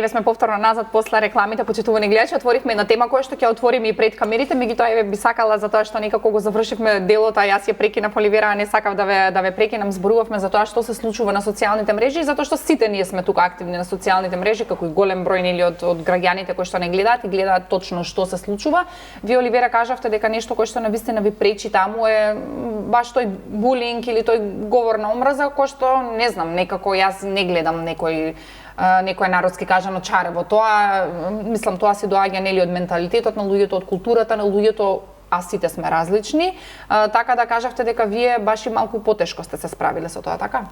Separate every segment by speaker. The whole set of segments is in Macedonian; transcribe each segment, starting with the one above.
Speaker 1: Еве сме повторно назад после рекламите, почитувани гледачи, отворивме една тема која што ќе отвориме и пред камерите, меѓутоа еве би сакала затоа што некако го завршивме делот, а јас ја прекинав Оливера, не сакав да ве прекинам, зборувавме за тоа што се случува на социјалните мрежи, затоа што сите ние сме тука активни на социјалните мрежи, како и голем број нели од граѓаните кои што не гледаат и гледаат точно што се случува. Вие Оливера кажавте дека нешто кое што навистина ви пречи таму е баш тој булинг или тој говор на омраза кој што не знам, некако јас не гледам некој народски кажано чарево. Тоа, мислам, тоа се доаѓа нели од менталитетот на луѓето, од културата на луѓето, а сите сме различни. Така да кажавте дека вие баш и малку потешко сте се справиле со тоа, така?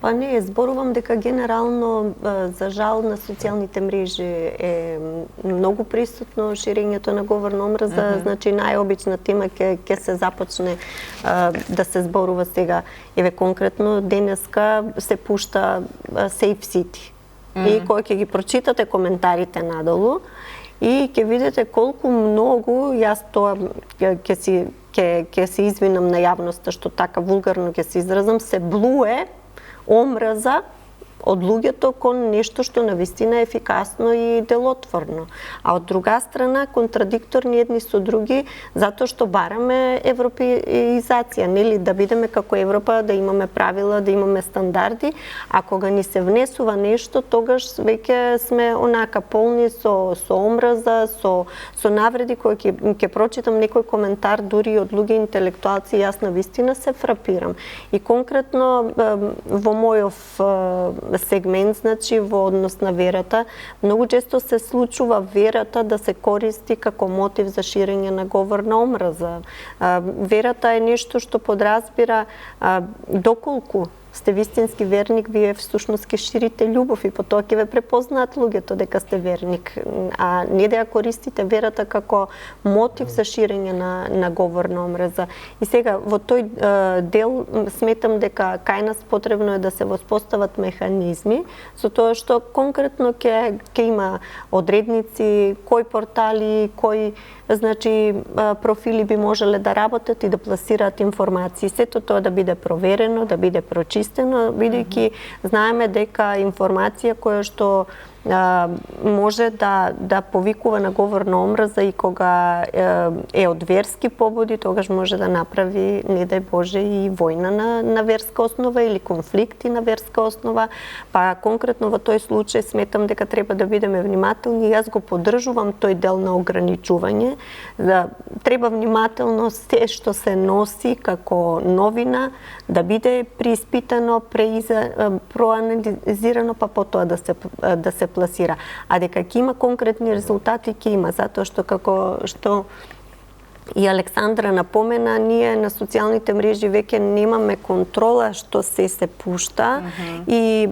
Speaker 2: Па не, зборувам дека генерално, за жал, на социјалните мрежи е многу присутно ширењето на говор на омраза, значи најобична тема ќе се започне да се зборува сега. Еве конкретно денеска се пушта Safe City. И кога ќе ги прочитате коментарите надолу и ќе видите колку многу, јас тоа ќе се извинам на јавноста што така вулгарно ќе се изразам, се блуе омраза од луѓето кон нешто што навистина е ефикасно и делотворно. А од друга страна, контрадикторни едни со други, затоа што бараме европеизација, нели, да бидеме како Европа, да имаме правила, да имаме стандарди, а кога ни се внесува нешто, тогаш веќе сме онака полни со омраза, со навреди, кои ќе прочитам некој коментар дури од луѓе интелектуалци, јас навистина се фрапирам. И конкретно во мојов сегмент, значи во однос на верата, многу често се случува верата да се користи како мотив за ширење на говор на омраза. Верата е нешто што подразбира доколку сте вистински верник, вие всушност ќе ширите љубов и потоа ќе ве препознаат луѓето дека сте верник, а не да ја користите верата како мотив за ширење на говор на омраза. И сега во тој дел сметам дека кај нас потребно е да се воспостават механизми, со тоа што конкретно ќе има одредници, кои портали, кои профили би можеле да работат и да пласираат информации. Сето тоа да биде проверено, да биде прочистено, бидејќи знаеме дека информација која што може да повикува на говор на омраза и кога е од верски побуди, тогаш може да направи, не дај Боже, и војна на верска основа или конфликти на верска основа. Па конкретно во тој случај сметам дека треба да бидеме внимателни. Јас го поддржувам тој дел на ограничување. Треба внимателно се што се носи како новина да биде преиспитано, проанализирано, па потоа да се пласира. А дека ќе има конкретни резултати, ќе има, затоа што како што и Александра напомена, ние на социјалните мрежи веќе немаме контрола што се пушта и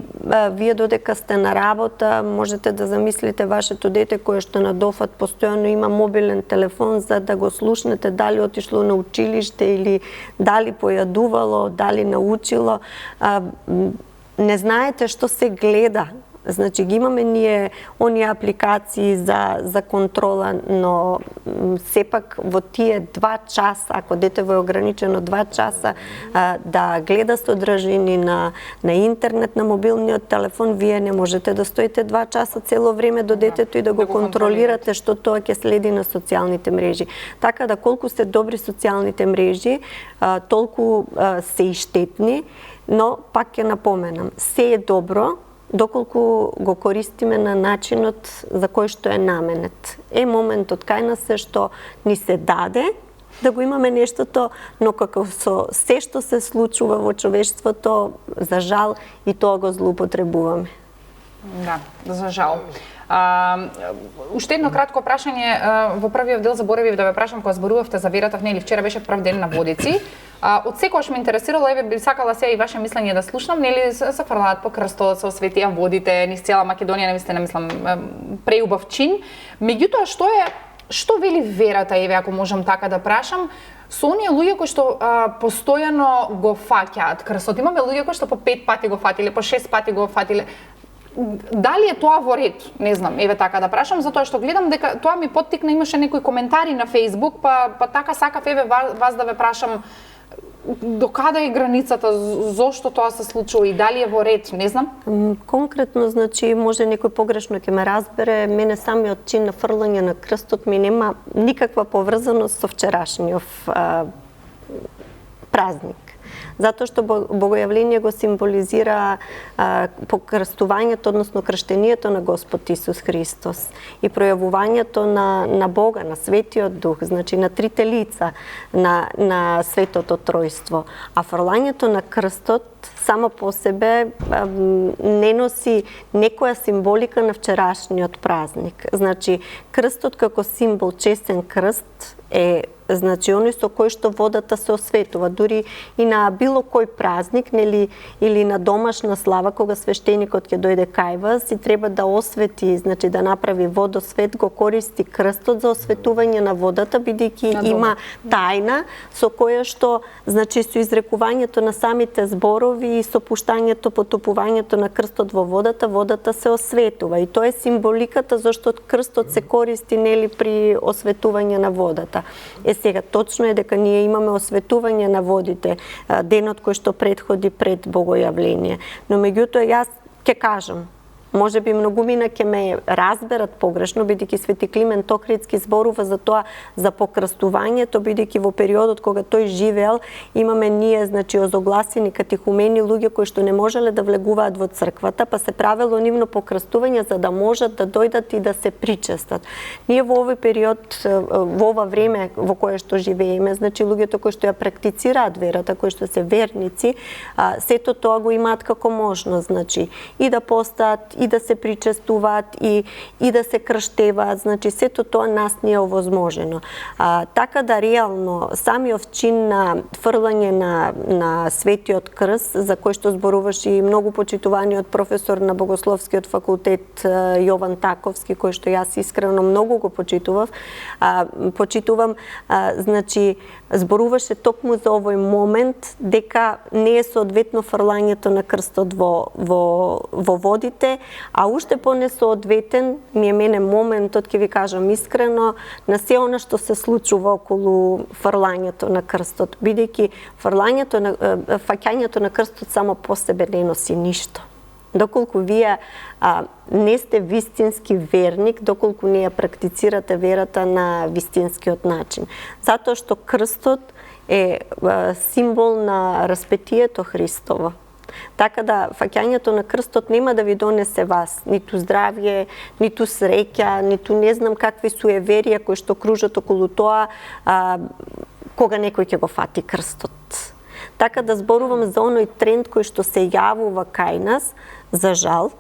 Speaker 2: вие додека сте на работа можете да замислите вашето дете кое што на дофат постојано има мобилен телефон за да го слушнете дали отишло на училиште или дали појадувало, дали научило. Не знаете што се гледа. Значи ги имаме ние оние апликации за контрола, но сепак во тие 2 часа, ако детево е ограничено 2 часа да гледа содржини на интернет, на мобилниот телефон, вие не можете да стоите 2 часа цело време до детето и да го контролирате што тоа ќе следи на социјалните мрежи. Така да колку се добри социјалните мрежи, толку се и штетни, но пак ќе напоменам, се е добро доколку го користиме на начинот за кој што е наменет. Е моментот кај нас се што ни се даде да го имаме нештото, но како со се што се случува во човештвото, за жал и тоа го злоупотребуваме.
Speaker 1: Да, за жал. Уште едно кратко прашање, во првиот дел заборавив да ве прашам кога зборувавте за верата, нели вчера беше прв ден на Водици. Од секогаш ме интересирало, еве би сакала сега и ваше мислење да слушнам, нели се фрлаат по крстот, се осветија водите, низ цела Македонија, навистина мислам преубав чин. Меѓутоа што вели верата, еве ако можам така да прашам, со оние луѓе кои што постојано го фаќаат крстот. Имаме луѓе кои што по 5 пати го фатиле, по 6 пати го фатиле. Дали е тоа во ред? Не знам, еве така да прашам, затоа што гледам дека тоа ми поттикна, имаше некои коментари на Facebook, па така сакав еве вас да ве прашам до каде е границата, зошто тоа се случува и дали е во ред, не знам?
Speaker 2: Конкретно, значи, може некој погрешно ќе ме разбере, мене самиот чин на фрлање на крстот ми нема никаква поврзаност со вчерашниот празник. Затоа што Богојавление го символизира покрстувањето, односно крштенијето на Господ Исус Христос и пројавувањето на Бога, на Светиот Дух, значи на трите лица на Светото Тројство. А фрлањето на крстот само по себе не носи некоја символика на вчерашниот празник. Значи, крстот како символ, честен крст, е значи оној со кој што водата се осветува, дури и на било кој празник, нели, или на домашна слава, кога свештеникот ќе дојде кај вас и треба да освети, значи да направи водосвет, го користи крстот за осветување на водата, бидејќи има тајна со која што, значи, со изрекувањето на самите зборови и со пуштањето, потопувањето на крстот во водата, водата се осветува. И тоа е символиката зашто крстот се користи, нели, при осветување на водата. Сега, точно е дека ние имаме осветување на водите денот кој што претходи пред Богојавление. Но меѓутоа јас ќе кажам, може би многумина ќе ме разберат погрешно, бидејќи Свети Климент Охридски зборува за тоа, за покрстувањето, бидејќи во периодот кога тој живеел, имаме ние, значи, озогласени катехумени луѓе кои што не можеле да влегуваат во црквата, па се правело нивно покрстување за да можат да дојдат и да се причестат. Ние во овој период, во ова време во кое што живееме, значи луѓето кои што ја практицираат верата, кои што се верници, сето тоа го имаат како можност, значи, и да постат, и да се причестуваат, и да се крштеваат, значи сето тоа нас ни е овозможено. Така да реално самиот чин на фрлање на Светиот крст, за кој што зборуваше и многу почитуваниот професор на Богословскиот факултет Јован Таковски, кој што јас искрено многу го почитувам, значи зборуваше токму за овој момент дека не е соодветно фрлањето на крстот во водите, а уште понесоодветен ми е мене моментот, ќе ви кажам искрено, на се она што се случува околу фрлањето на крстот, бидејќи фаќањето на крстот само по себе не носи ништо. Доколку вие не сте вистински верник, доколку не ја практицирате верата на вистинскиот начин. Затоа што крстот е символ на распетието Христово. Така да фаќањето на крстот нема да ви донесе вас ниту здравје, ниту среќа, ниту не знам какви суеверија кои што кружат околу тоа кога некој ќе го фати крстот. Така да зборувам за оној тренд кој што се јавува кај нас, за жал,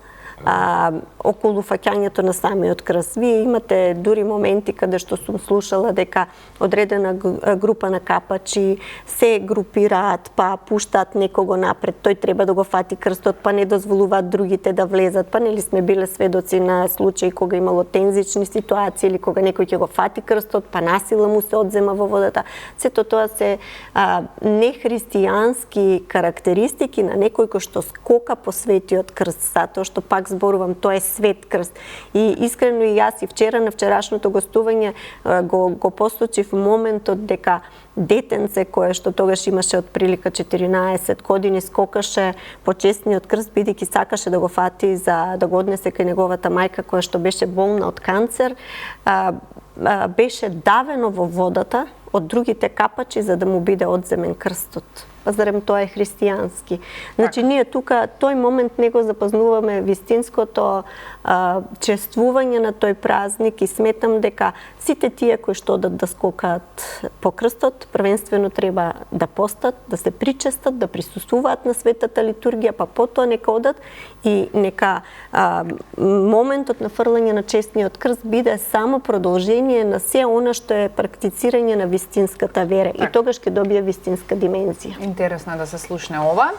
Speaker 2: околу фаќањето на самиот крст. Вие имате дури моменти каде што сум слушала дека одредена група на капачи се групираат, па пуштаат некого напред, тој треба да го фати крстот, па не дозволуваат другите да влезат, па нели сме биле сведоци на случаи кога имало тензични ситуации или кога некој ќе го фати крстот, па насила му се одзема во водата. Сето тоа се нехристијански карактеристики на некој кој што скока по Светиот крст, затоа што пак зборувам, тоа е свет крст. И искрено и јас и вчера на вчерашното гостување го посочив моментот дека детенце кое што тогаш имаше отприлика 14 години скокаше по честниот крст бидејќи сакаше да го фати за да го однесе кај неговата мајка која што беше болна од канцер, беше давено во водата од другите капачи за да му биде одземен крстот. Зарем тоа е христијански. Значи ние тука тој момент не го запазнуваме вистинското чествување на тој празник и сметам дека сите тие кои што одат да скокаат по крстот, првенствено треба да постат, да се причестат, да присуствуваат на светата литургија, па потоа нека одат и нека моментот на фрлање на честниот крст биде само продолжение на се она што е практицирање на вистинската вера и тогаш ќе добие вистинска димензија.
Speaker 1: Интересно е да се слушне ова.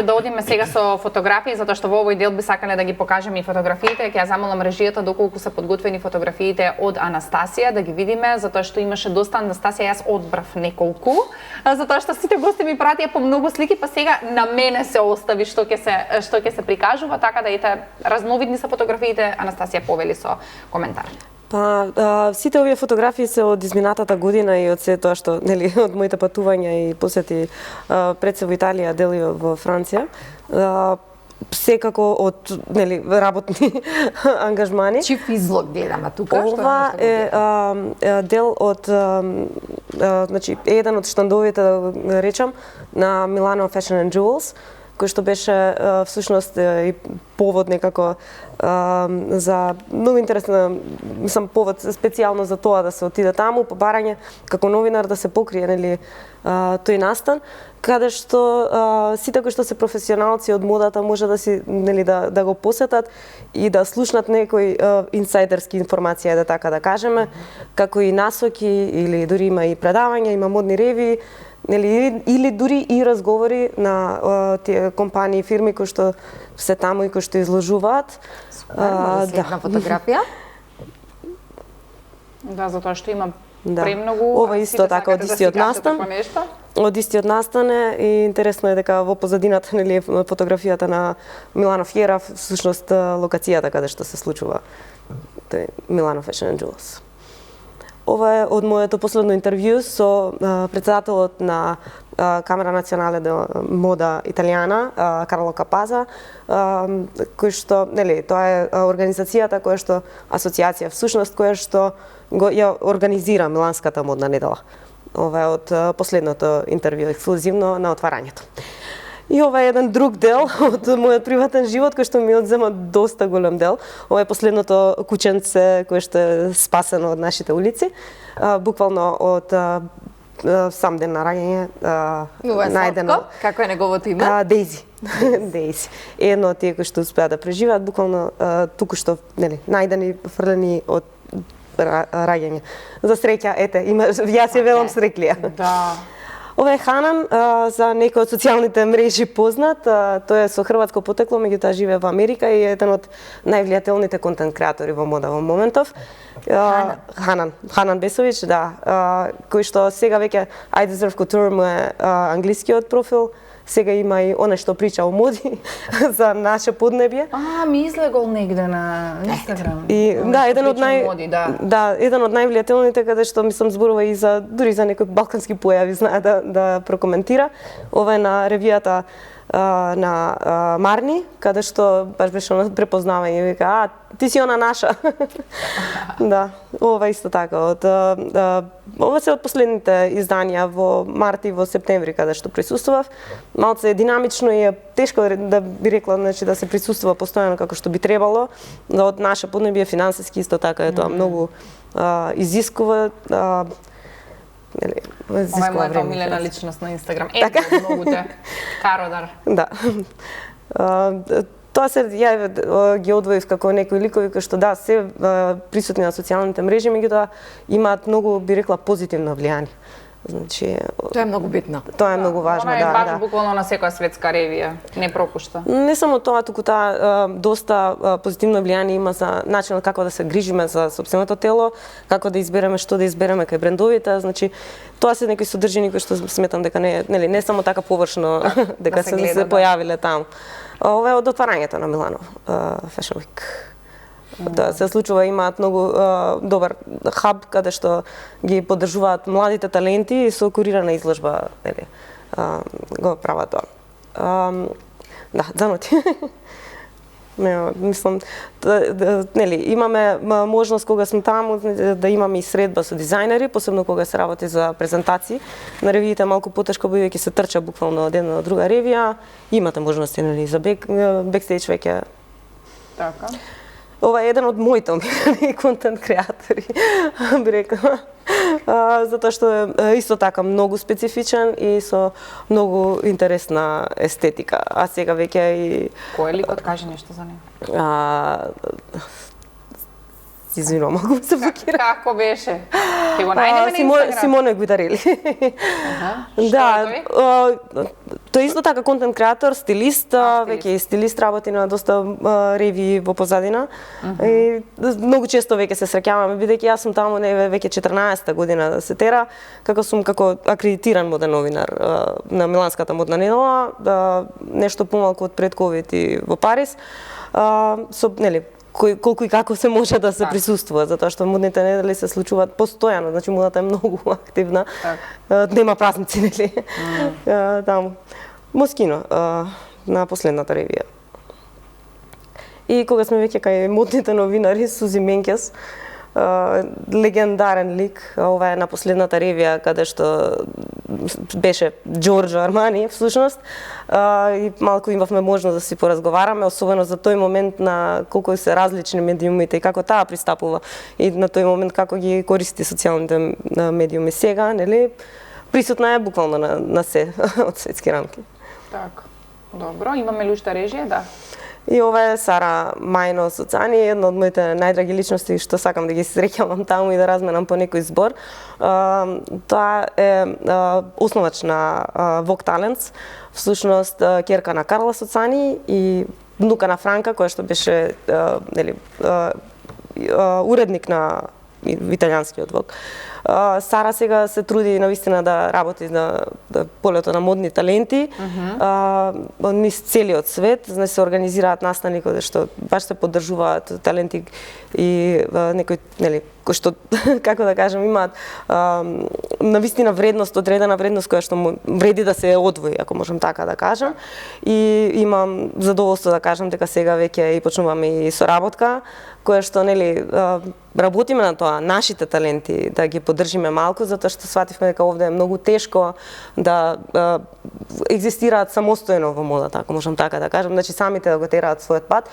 Speaker 1: Да одиме сега со фотографии, затоа што во овој дел би сакале да ги покажеме и фотографиите. Ќе ја замолам режијата доколку се подготвени фотографиите од Анастасија да ги видиме, затоа што имаше доста Анастасија, јас одбрав неколку, затоа што сите гости ми пратија по многу слики, па сега на мене се остави што ќе се прикажува, така да ете разновидни се фотографиите. Анастасија повели со коментар.
Speaker 3: Па, сите овие фотографии се од изминатата година и од се тоа што, нели, од моите патувања и посети пред се во Италија, дели во Франција. Секако од, нели, работни ангажмани.
Speaker 4: Чиф излог гледам, тука
Speaker 3: ова е дел од значи еден од штандовите, да речам, на Milano Fashion and Jewels, кој што беше всушност и повод некако за многу интересно, мислам, повод специјално за тоа да се отиде таму, по барање како новинар да се покрие, нели, тој настан, каде што сите кои што се професионалци од модата може да си, нели, да го посетат и да слушнат некои инсайдерски информации, да така да кажеме, како и насоки или дури има и предавања, има модни ревии, нели, или дури и разговори на тие компании и фирми кои што се таму и кои што изложуваат.
Speaker 4: Да, фотографија.
Speaker 1: Да, затоа што има премногу.
Speaker 3: Ова исто така од истиот настан. Од истиот настан е и интересно е дека во позадината, нели, фотографијата на Milano Fiera, всушност локацијата каде што се случува тој Milano Fashion and Jewels. Ова е од моето последно интервју со председателот на Камера Национале де Мода Италијана, Карло Капаза, кој што, нели, тоа е организацијата која што, асоциација всушност, која што ја организира Миланската модна недела. Ова е од последното интервју, ексклузивно на отварањето. И ова е еден друг дел од мојот приватен живот кој што ми одзема доста голем дел. Ова е последното кученце кое што е спасено од нашите улици, буквално од сам ден на раѓање.
Speaker 4: Најдено. Како е неговото име?
Speaker 3: Дейзи. Дейзи. Едно од тие кои што успеа да преживеат, буквално туку што, нели, најдени фрлени од раѓање. За среќа, ете, има, јас ја велам среќлија.
Speaker 1: Да.
Speaker 3: Ова е Ханан, за некои од социјалните мрежи познат. Тој е со хрватско потекло, меѓутоа живее во Америка и е еден од највлијателните контент креатори во мода во моментов. Ханан Бесовиќ, да, кој што сега веќе I Deserve Couture му е англискиот профил. Сега има и оне што прича о моди за наше поднебје.
Speaker 1: Ми излегол негде на Инстаграм.
Speaker 3: И да, еден од највлијателните каде што мислам зборува и за дури за некои балкански појави знае да прокоментира. Ова е на ревијата на Марни, каде што баш беше препознавање и вика, ти си она наша. Да, ова исто така. Ова се од последните изданија во март и во септември каде што присуствував. Малце е динамично и е тешко да би рекла, значи, да се присуствува постојано како што би требало. Од наше поднебје финансиски исто така е тоа многу изискува.
Speaker 1: Ова е мојата омилена личност на Инстаграм. Ето, многуте. Кародар.
Speaker 3: Да. Тоа се ја ги одвоив како некои ликови кои што да се присутни на социјалните мрежи, меѓутоа имаат многу, би рекла, позитивно влијание. Значи,
Speaker 4: тоа е многу битно.
Speaker 3: Тоа е многу важно, да.
Speaker 1: Она е баш буквално на секоја светска ревија, не пропушта.
Speaker 3: Не само тоа, туку таа доста позитивно влијание има за начинот како да се грижиме за сопственото тело, како да избереме што да избереме кај брендовите, значи тоа се некои содржини кои што сметам дека не само така површно дека се појавиле таму. Ова е од отварањето на Milano Fashion Week. Да се случува, имаат многу добар хаб каде што ги поддржуваат младите таленти и со курирана изложба, нели, го прават тоа. Да, занути. Мислам, нели, имаме можност кога сме таму да имаме и средба со дизајнери, посебно кога се работи за презентации. На ревиите малку потешко бидејќи се трча буквално од една до друга ревија, имате можности, нели, за бекстејдж веќе.
Speaker 1: Така.
Speaker 3: Ова е еден од моите омилени контент креатори, би рекла. Затоа што е исто така многу специфичен и со многу интересна естетика. А сега веќе и...
Speaker 1: Кој е ликот? Кажи нешто за него.
Speaker 3: Извинувам, ако се блокира.
Speaker 1: Како беше? Ќе го најдеме на Инстаграм?
Speaker 3: Симоне Гуидарели. Да, тој исто така контент креатор, стилист, веќе и стилист, работи на доста ревии во позадина. И многу често веќе се среќаваме, бидејќи јас сум таму веќе 14-та година да се тера, како сум како акредитиран моден новинар на Миланската модна недела, нешто помалку од пред ковид и во Париз. Со, нели, колку и како се може да се присуствува, затоа што модните недели се случуваат постојано, значи модата е многу активна. Нема празници, нели? Таму. Москино, на последната ревија. И кога сме веќе кај модните новинари, Сузи Менкес, легендарен лик, ова е на последната ревија каде што беше Джорджо Армани всушност, и малку имавме можност да си поразговараме, особено за тој момент на колку се различни медиумите и како таа пристапува и на тој момент како ги користи социјалните медиуми сега, нели? Присутна е буквално на се од светски рамки.
Speaker 1: Так. Добро, имаме ли уште режија? Да.
Speaker 3: И ова е Сара Мајно Соцани, една од моите најдраги личности што сакам да ги среќавам таму и да разменам по некој збор. Тоа е основач на Vogue Talents, всушност ќерка на Карла Соцани и внука на Франка, која што беше уредник на италијанскиот Vogue. Сара сега се труди навистина да работи на полето на модни таленти низ целиот свет, значи се организираат настани каде што баш се поддржуваат таленти и некои, нели, кои што како да кажам имаат навистина вредност, одредена вредност која што вреди да се одвои, ако можам така да кажам. И имам задоволство да кажам дека сега веќе и почнуваме и соработка која што, нели, работиме на тоа, нашите таленти да ги поддржиме малку, затоа што свативме дека овде е многу тешко да екзистираат самостојно во модата, ако можам така да кажам, значи самите да го тераат својот пат.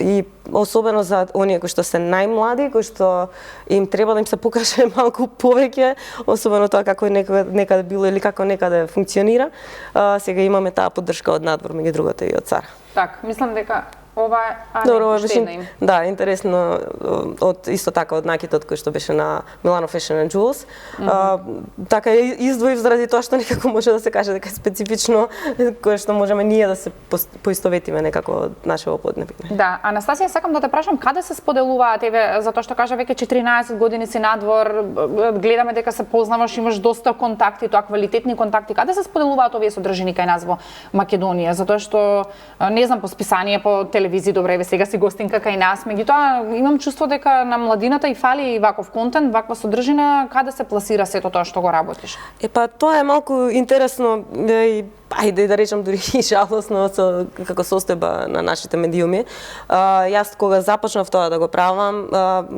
Speaker 3: И особено за оние кои што се најмлади, кои што им треба да им се покаже малку повеќе, особено тоа како некаде било или како некаде функционира. Сега имаме таа поддршка од надвор, меѓу другото и од Сара.
Speaker 1: Так, мислам дека ова е
Speaker 3: беше да, интересно од исто така од накитот кој што беше на Milano Fashion and Jewels. Така издвоив заради тоа што некако може да се каже дека е специфично, кое што можеме ние да се поистоветиме некако од нашето поднебие.
Speaker 1: Да, Анастасија, сакам да те прашам каде се споделуваат, еве, затоа што кажа веќе 14 години си надвор, гледаме дека се познаваш, имаш доста контакти, тоа квалитетни контакти. Каде се споделуваат овие содржини кај нас во Македонија? Затоа што не знам, по списание, по телевизија, добре, еве сега си гостинка кај нас, меѓутоа имам чувство дека на младината и фали и ваков контент, ваква содржина, каде се пласира сето тоа што го работиш?
Speaker 3: Тоа е малку интересно и ајде да речам дури и жалосно како состојба на нашите медиуми. Јас кога започнав тоа да го правам,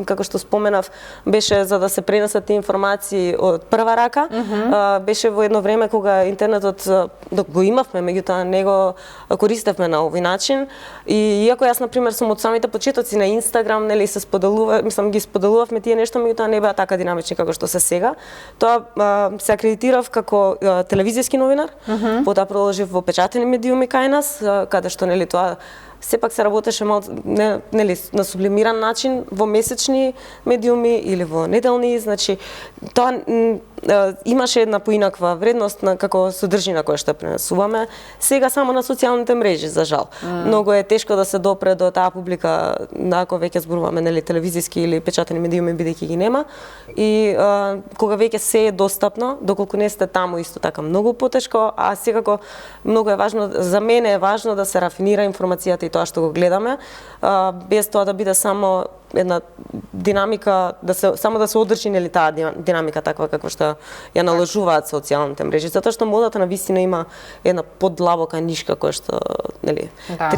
Speaker 3: како што споменав, беше за да се пренесат тие информации од прва рака. Беше во едно време кога интернетот го имавме, меѓутоа не го користевме на овој начин. И иако јас на пример сум од самите почетоци на Инстаграм, нели се споделува, мислам ги споделувавме тие нешто, меѓутоа не беа така динамични како што се сега. Тоа се акредитирав како телевизијски новинар. Потоа продолжив во печатени медиуми кај нас, каде што, нели, тоа сепак се работеше нели, на сублимиран начин во месечни медиуми или во неделни, значи тоа имаше една поинаква вредност на како содржина која што пренесуваме. Сега само на социјалните мрежи, за жал. Многу е тешко да се допре до таа публика, ако веќе зборуваме, нели, телевизиски или печатени медиуми, бидејќи ги нема. И кога веќе се е достапно, доколку не сте таму, исто така многу потешко, а секако многу е важно, за мене е важно да се рафинира информацијата и тоа што го гледаме, без тоа да биде само една динамика, само да се одржи, нели, таа динамика таква како што ја наложуваат социјалните мрежи, затоа што модата навистина има една подлабока нишка која што, нели,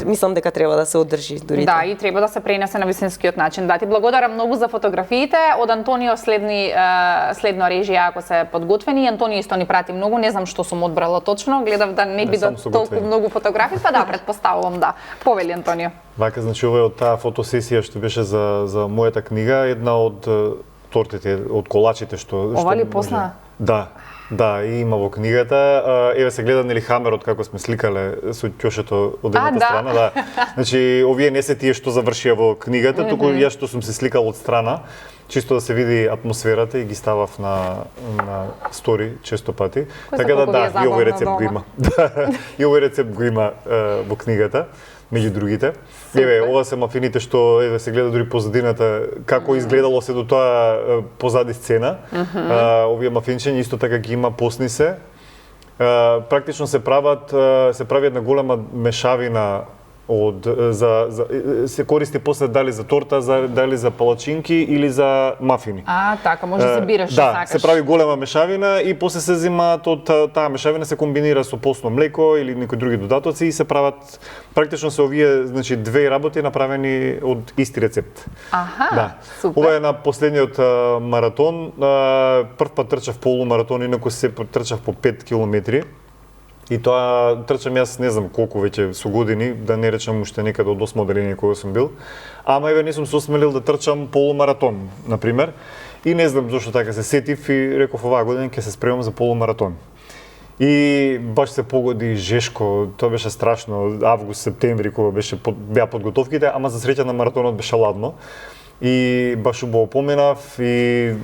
Speaker 3: мислам дека треба да се одржи дури.
Speaker 1: Да, и треба да се пренесе на вистинскиот начин. Да, ти благодарам многу за фотографиите. Од Антонио следно режија ако се подготвени. Антонио исто ни прати многу, не знам што сум одбрала точно, гледав да не бидат толку многу фотографии, па да, претпоставувам, да. Повели, Антонио.
Speaker 5: Вака, значи, ова е од таа фотосесија што беше за мојата книга, една од тортите, од колачите што...
Speaker 1: Ова ли посна?
Speaker 5: Да, и има во книгата. Еве се гледа, нели, хамерот како сме сликале со ќошето од едната страна, да. Значи, овие не се тие што завршија во книгата, туку јас што сум се сликал од страна, чисто да се види атмосферата и ги ставав на стори често пати. Така да, и овој рецепт го има. И овој рецепт го има во книгата, меѓу другите. Еве, ова се мафините што еве се гледа дури позадината како изгледало се до тоа позади сцена. Овие мафинчиња исто така ги има, посни се. Практично се прави една голема мешавина се користи после дали за торта, дали за палачинки или за мафини.
Speaker 1: Така, може да се бираш што сакаш.
Speaker 5: Да, се прави голема мешавина и после се зема таа мешавина се комбинира со постно млеко или некои други додатоци и се прават практично се овие, значи, две работи направени од исти рецепт.
Speaker 1: Да. Супер.
Speaker 5: Ова е на последниот маратон. Прв пат трчав полумаратон, инаку се трчав по 5 километри. И тоа трчам јас не знам колку веќе со години, да не речам уште некаде од 8 одделение кога сум бил. Ама еве не сум се осмелил да трчам полумаратон, на пример. И не знам зошто така се сетив и реков оваа година ќе се спремам за полумаратон. И баш се погоди жешко, тоа беше страшно, август, септември кога беа подготовките, ама за среќа на маратонот беше ладно. И баш убаво поминав и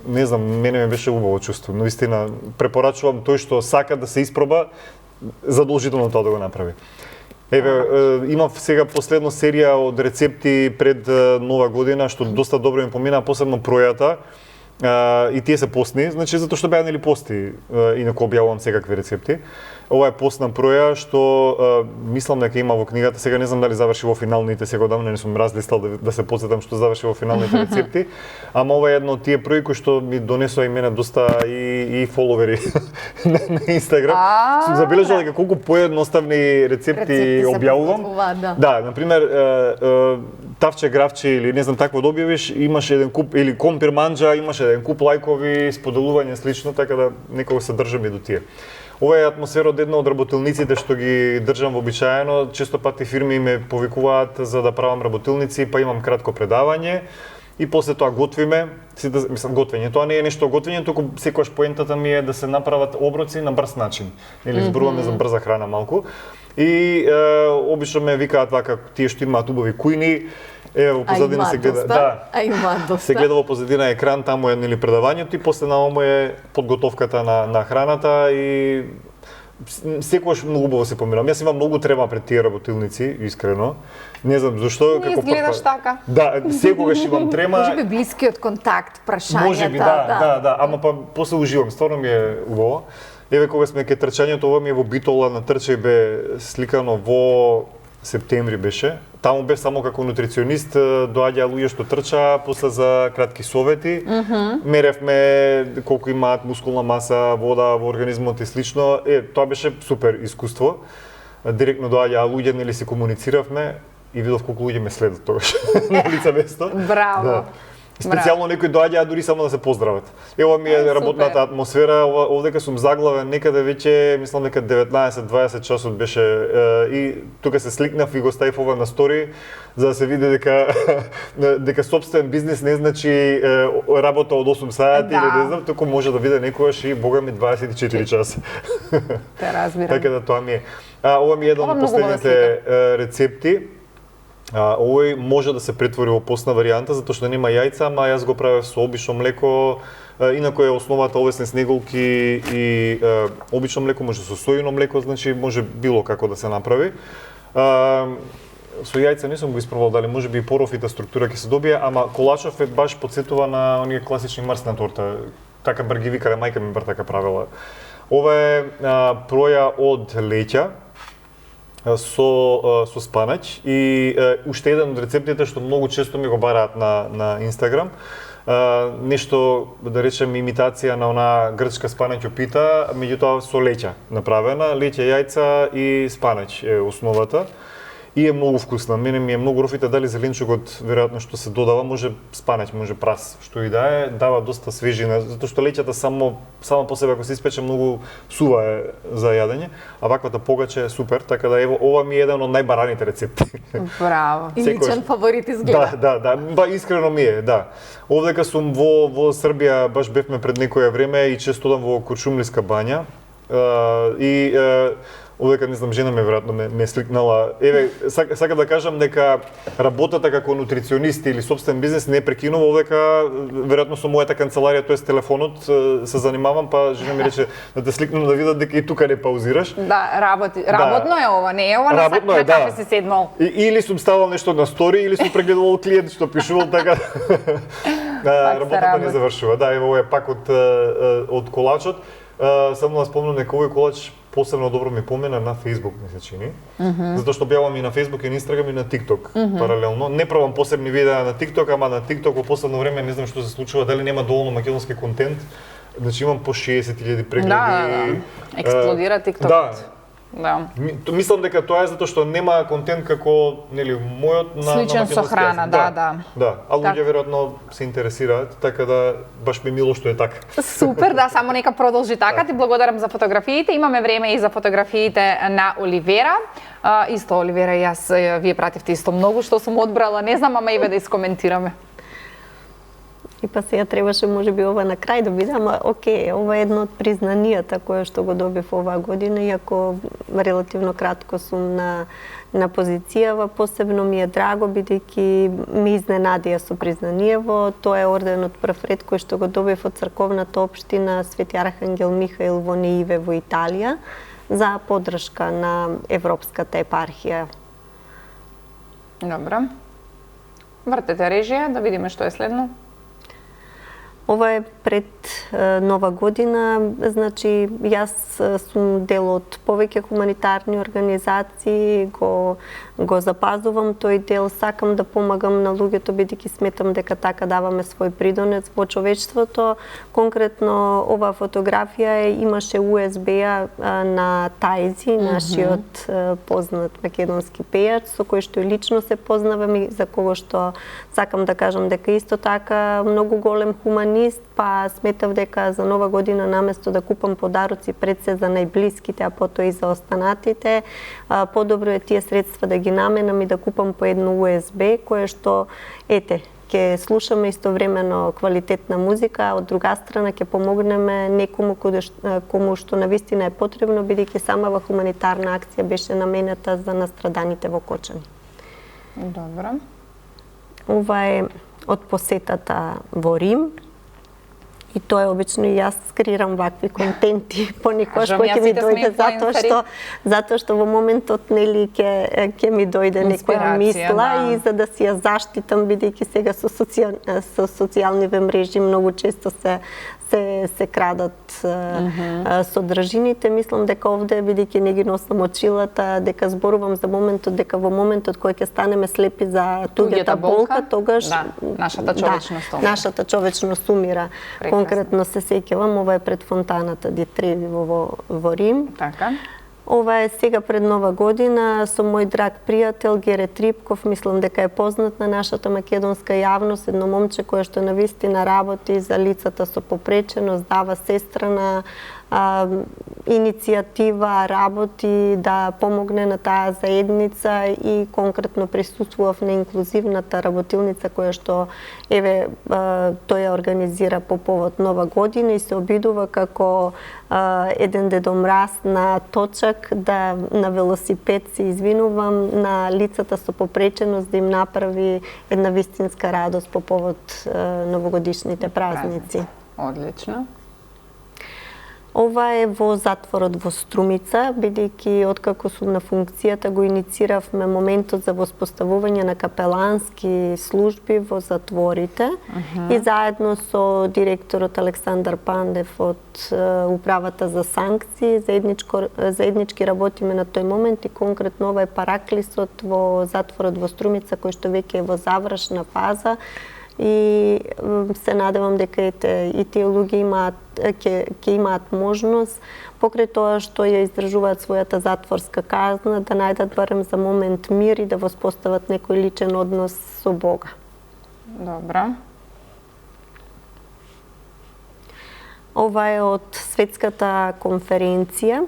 Speaker 5: не знам, мене ме беше убаво чувство. Но истина препорачувам тој што сака да се испроба, задолжително тоа да го направи. Еве, имав сега последно серија од рецепти пред Нова година, што доста добро ми помина, посебно пројата. И тие се постни, значи затоа што беа нели пости, инаку објавувам секакви рецепти. Ова е постна проја што мислам дека има во книгата, сега не знам дали заврши во финалните, сега одамна не сум разлистал да се потсетам што заврши во финалните рецепти, ама ова е едно од тие прои кои што ми донесува и мене доста и фоловери на Инстаграм. Сум забележал дека колку поедноставни рецепти објавувам. Да, на пример тавче гравче или не знам такво да објавиш, имаш еден куп или компир манџа, имаш еден куп лајкови, споделување слично, така да некако се држам и до тие. Ова е атмосфера од една од работилниците што ги држам вообичаено. Често пати фирми ме повикуваат за да правам работилници, па имам кратко предавање и после тоа готвиме. Мислам, готвење, тоа не е нешто готвење, туку секогаш поентата ми е да се направат оброци на брз начин. Или зборуваме за брза храна малку. И обично ме викаат вака тие што имаат убави кујни. Во позадина се гледа, се гледа во позадина екран, таму е нели предавањето и после наму е подготовката на храната и секогаш многу убаво се помирам. Јас имам многу трема пред тие работилници, искрено. Не знам зашто,
Speaker 1: како изгледаш така.
Speaker 5: Да, секогаш имам трема.
Speaker 4: Можеби блискиот контакт, прашањата.
Speaker 5: Можеби, да, ама па после уживам, стварно ми е убаво. Еве кога сме кај трчањето, ова ми е во Битола на трчај бе сликано во септември беше. Таму бев само како нутриционист, доаѓаа луѓе што трчаа, после за кратки совети. Меревме колку имаат мускулна маса, вода во организмот и слично. Тоа беше супер искуство. Директно доаѓаа луѓе, нели си комунициравме и видов колку луѓе ме следат тогаш на лице место.
Speaker 1: Браво.
Speaker 5: Да. Специјално некои доаѓаа дури само да се поздрават. Ева ми е работната атмосфера, овдека сум заглавен некаде веќе, мислам дека 19-20 часот беше и тука се сликнав и го ставив ова на стори за да се види дека собствен бизнес не значи работа од 8 сати или не знам, туку може да биде некогаш и бога ми 24 часа.
Speaker 1: Те разбирам.
Speaker 5: Така да тоа ми е. Ова ми е еден од последните рецепти. Овој може да се претвори во постна варијанта, затоа што нема јајца, ама јас го правев со обично млеко, инаку е основата овесни снеголки и обично млеко, може со сојино млеко, значи може било како да се направи. Со јајца не сум го испробал, дали може би и порофита структура ќе се добие, ама колачов е баш потсетува на оние класични марсна торта. Така бар ги викале, мајка ми бар така правила. Ова е проја од леќа, со спанаќ и уште еден од рецептите што многу често ми го бараат на Инстаграм. Нешто, да речем, имитација на онаа грчка спанаќ опита, меѓутоа со леќа направена, леќа, јајца и спанаќ е основата. И е многу вкусна. Мене ми е многу рофите, дали зеленчукот веројатно што се додава, може спанаќ, може прас, што и да е, дава доста свежина, затоа што леќата само по себе ако се испече многу сува е за јадење, а ваквата погаче е супер, така да ево ова ми е еден од најбараните рецепти.
Speaker 1: Браво.
Speaker 4: И личен фаворит изгледа.
Speaker 5: Да, ба искрено ми е, да. Овдека сум во Србија, баш бевме пред некое време и често одам во Куршумлиска бања. Овдека не знам, жена ме веројатно ме сликнала. Еве, сакам да кажам дека работата како нутриционист или собствен бизнес не прекинува, овдека веројатно со мојата канцеларија, тоест телефонот, се занимавам, па жена ми рече да те сликнам да видат дека и тука не паузираш.
Speaker 1: Да, работно е ова, не е ова на сак на кафе си седнал.
Speaker 5: Или сум ставал нешто на стори, или сум прегледувал клиент што пишувал, така. Работата не завршува. Да, ево ова е пак од колачот. Само да спомнам дека овој колач посебно добро ми помина на Facebook, ми се чини. Затоа што објавам и на Facebook, и на Instagram, и на TikTok паралелно. Не правам посебни видеа на TikTok, ама на TikTok во последно време не знам што се случува, дали нема доволно македонски контент. Значи имам по 60.000 прегледи.
Speaker 1: Да. Експлодира TikTok.
Speaker 5: Да. Мислам дека тоа е затоа што нема контент како, нели, мојот на
Speaker 1: сличен со храна, да.
Speaker 5: Да, а луѓе веројатно се интересираат, така да баш ми мило што е така.
Speaker 1: Супер, да, само нека продолжи така. Ти благодарам за фотографиите. Имаме време и за фотографиите на Оливера. Исто Оливера и јас, вие пративте исто многу што сум одбрала, не знам, ама еве да искоментираме.
Speaker 2: И па сега требаше можеби ова на крај да биде, ама окей, ова е едно од признанијата кое што го добив оваа година, иако релативно кратко сум на позицијава, посебно ми е драго бидејќи ми изненадија со признаниево. Тоа е орденот прв ред кој што го добив од црковната општина Свети Архангел Михаил во Неиве во Италија за поддршка на Европската епархија.
Speaker 1: Добро. Вртете режија, да видиме што е следно.
Speaker 2: Ова е пред Нова година, значи јас сум дел од повеќе хуманитарни организации, го запазувам тој дел, сакам да помагам на луѓето бидејќи сметам дека така даваме свој придонес во човештвото. Конкретно оваа фотографија имаше USB-а на Тајзи, нашиот познат македонски пејач со кој што лично се познавам и за кого што сакам да кажам дека исто така многу голем хуманист, па сметав дека за Нова година наместо да купам подароци пред се за најблиските, а потоа и за останатите, подобро е тие средства да ги наменам и да купам по едно USB, кое што, ете, ќе слушаме истовремено квалитетна музика, а од друга страна ќе помогнеме некому кому што навистина е потребно, бидејќи самава хуманитарна акција беше наменета за настраданите во Кочани.
Speaker 1: Добро.
Speaker 2: Ова е од посетата во Рим. И тоа е обично и јас креирам вакви контенти понекогаш кои ќе ми дојде затоа што во моментот нели ќе ми дојде некоја мисла и за да си ја заштитам бидејќи сега со социјалните мрежи многу често се крадат содржините. Мислам дека овде, бидејќи не ги носам очилата, дека зборувам за моментот, дека во моментот кој ќе станеме слепи за туѓата болка, тогаш
Speaker 1: нашата човечност умира.
Speaker 2: Нашата човечност умира. Конкретно се сеќавам, ова е пред фонтаната Ди Треви во Рим.
Speaker 1: Така.
Speaker 2: Ова е сега пред Нова година со мој драг пријател Гере Трипков, мислам дека е познат на нашата македонска јавност, едно момче кое што навистина работи за лицата со попреченост, дава сестрана иницијатива, работи да помогне на таа заедница и конкретно присуствував на инклузивната работилница која што тој ја организира по повод Нова година и се обидува како еден Дедо Мраз на точак да на велосипед се извинувам на лицата со попреченост да им направи една вистинска радост по повод новогодишните празници.
Speaker 1: Одлично.
Speaker 2: Ова е во затворот во Струмица, бидејќи откако сум на функцијата го иницииравме моментот за воспоставување на капелански служби во затворите и заедно со директорот Александар Пандев од управата за санкции заеднички работиме на тој момент и конкретно ова е Параклисот во затворот во Струмица кој што веќе е во завршна фаза. И се надевам дека и тие луѓе ќе имаат можност покрај тоа што ја издржуваат својата затворска казна да најдат барем за момент мир и да воспостават некој личен однос со Бога.
Speaker 1: Добро.
Speaker 2: Ова е од светската конференција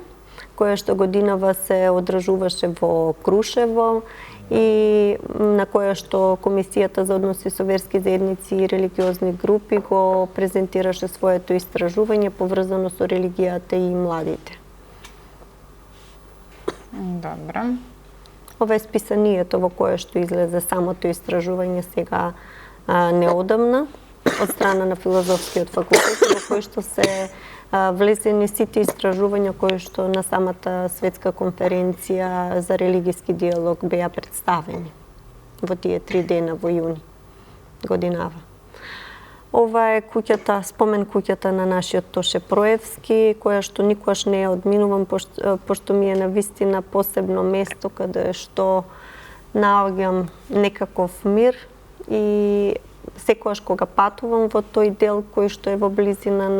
Speaker 2: која што годинава се одржуваше во Крушево и на која што Комисијата за односи со верски заедници и религиозни групи го презентираше своето истражување поврзано со религијата и младите.
Speaker 1: Добро.
Speaker 2: Ова е списанието во кое што излезе самото истражување сега неодамна од страна на Филозофскиот факултет во кој што се влезени сите истражувања кои што на самата светска конференција за религиски диалог беа представени во тие 3 дена во јуни годинава. Ова е куќата, спомен куќата на нашиот Тоше Проевски, која што никогаш не ја одминувам, пошто ми е навистина посебно место каде што наоѓам некаков мир и секогаш кога патувам во тој дел кој што е во близина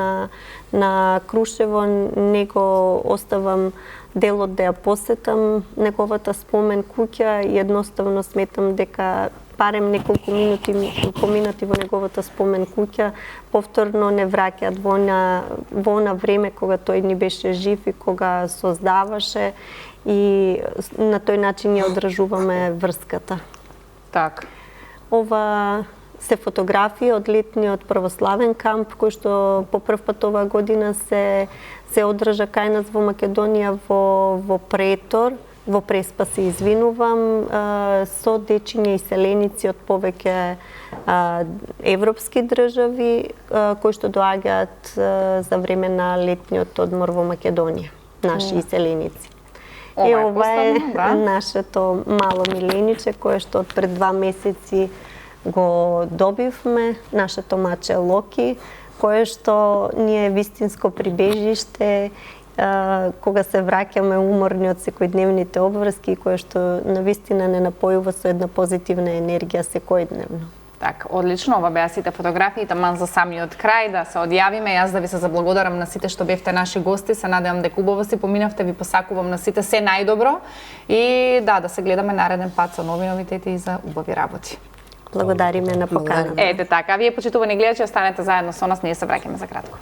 Speaker 2: на Крушево, него оставам делот да ја посетам неговата спомен куќа и едноставно сметам дека барем неколку минути поминати во неговата спомен куќа повторно не враќаат во она време кога тој ни беше жив и кога создаваше и на тој начин ја одржуваме врската.
Speaker 1: Так.
Speaker 2: Ова се фотографии од летниот православен камп кој што по прв пат оваа година се одржа кај нас во Македонија во Претор. Во Преспа се извинувам, со дечиња иселеници од повеќе европски држави кои што доаѓаат за време на летниот одмор во Македонија, наши иселеници. Ова е нашето мало милениче кое што од пред 2 месеци го добивме, нашето маче Локи, кое што ни е вистинско прибежиште кога се враќаме уморни од секојдневните обврски, кое што навистина не напојува со една позитивна енергија секојдневно.
Speaker 1: Так, одлично, ова беа сите фотографии, таман за самиот крај, да се одјавиме. Јас да ви се заблагодарам на сите што бевте наши гости, се надевам дека убаво си поминавте, ви посакувам на сите се најдобро и да се гледаме нареден пат со нови новитети и за убави работи.
Speaker 2: Благодариме на поканата.
Speaker 1: Ете така, вие почитувани гледачи, останете заедно со нас, ние се враќаме за кратко.